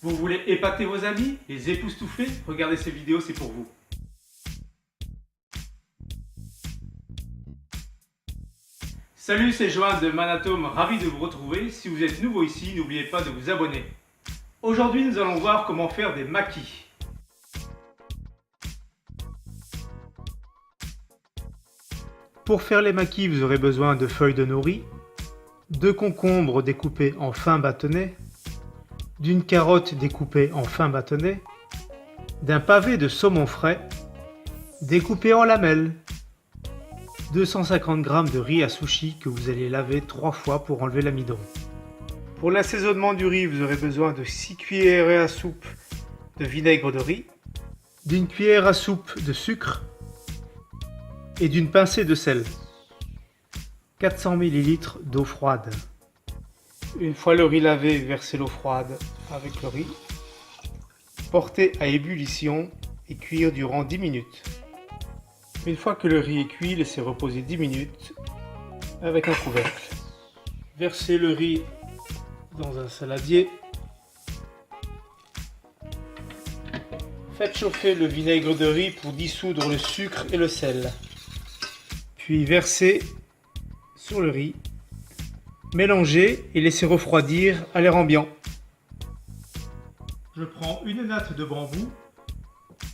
Vous voulez épater vos amis, les époustoufler? Regardez ces vidéos, c'est pour vous. Salut, c'est Johan de Manatome, ravi de vous retrouver. Si vous êtes nouveau ici, n'oubliez pas de vous abonner. Aujourd'hui, nous allons voir comment faire des maquis. Pour faire les maquis, vous aurez besoin de feuilles de nori, de concombres découpés en fins bâtonnets, d'une carotte découpée en fins bâtonnets, d'un pavé de saumon frais découpé en lamelles, 250 g de riz à sushi que vous allez laver 3 fois pour enlever l'amidon. Pour l'assaisonnement du riz, vous aurez besoin de 6 cuillères à soupe de vinaigre de riz, d'une cuillère à soupe de sucre et d'une pincée de sel. 400 ml d'eau froide. Une fois le riz lavé, versez l'eau froide avec le riz. Portez à ébullition et cuire durant 10 minutes. Une fois que le riz est cuit, laissez reposer 10 minutes avec un couvercle. Versez le riz dans un saladier. Faites chauffer le vinaigre de riz pour dissoudre le sucre et le sel. Puis versez sur le riz. Mélangez et laissez refroidir à l'air ambiant. Je prends une natte de bambou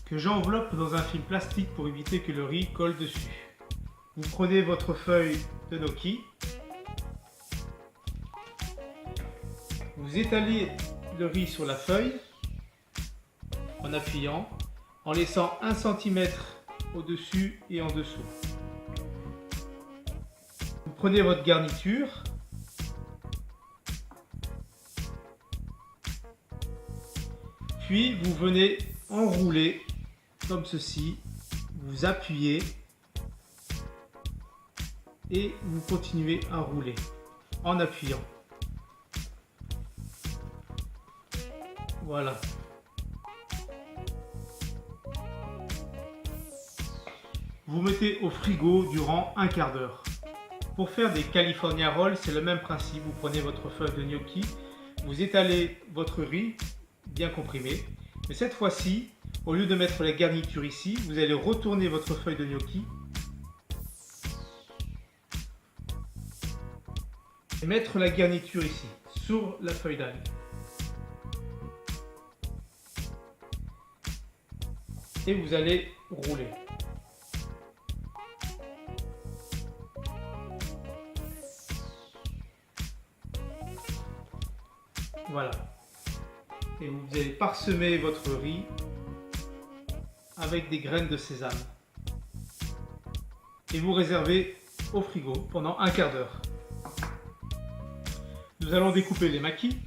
que j'enveloppe dans un film plastique pour éviter que le riz colle dessus. Vous prenez votre feuille de gnocchi, vous étalez le riz sur la feuille en appuyant, en laissant 1 cm au-dessus et en dessous. Vous prenez votre garniture, puis vous venez enrouler comme ceci, vous appuyez et vous continuez à rouler en appuyant. Voilà. Vous mettez au frigo durant un quart d'heure. Pour faire des California Rolls, c'est le même principe. Vous prenez votre feuille de gnocchi, vous étalez votre riz bien comprimé. Mais cette fois-ci, au lieu de mettre la garniture ici, vous allez retourner votre feuille de gnocchi et mettre la garniture ici, sur la feuille d'algue. Et vous allez rouler. Voilà. Et vous allez parsemer votre riz avec des graines de sésame. Et vous réservez au frigo pendant un quart d'heure. Nous allons découper les maquis.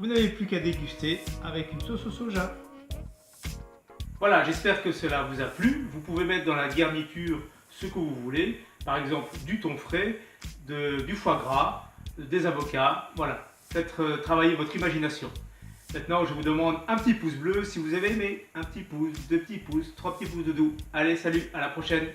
Vous n'avez plus qu'à déguster avec une sauce au soja. Voilà, j'espère que cela vous a plu. Vous pouvez mettre dans la garniture ce que vous voulez. Par exemple, du thon frais, du foie gras, des avocats. Voilà, faites travailler votre imagination. Maintenant, je vous demande un petit pouce bleu si vous avez aimé. Un petit pouce, 2 petits pouces, 3 petits pouces de doux. Allez, salut, à la prochaine.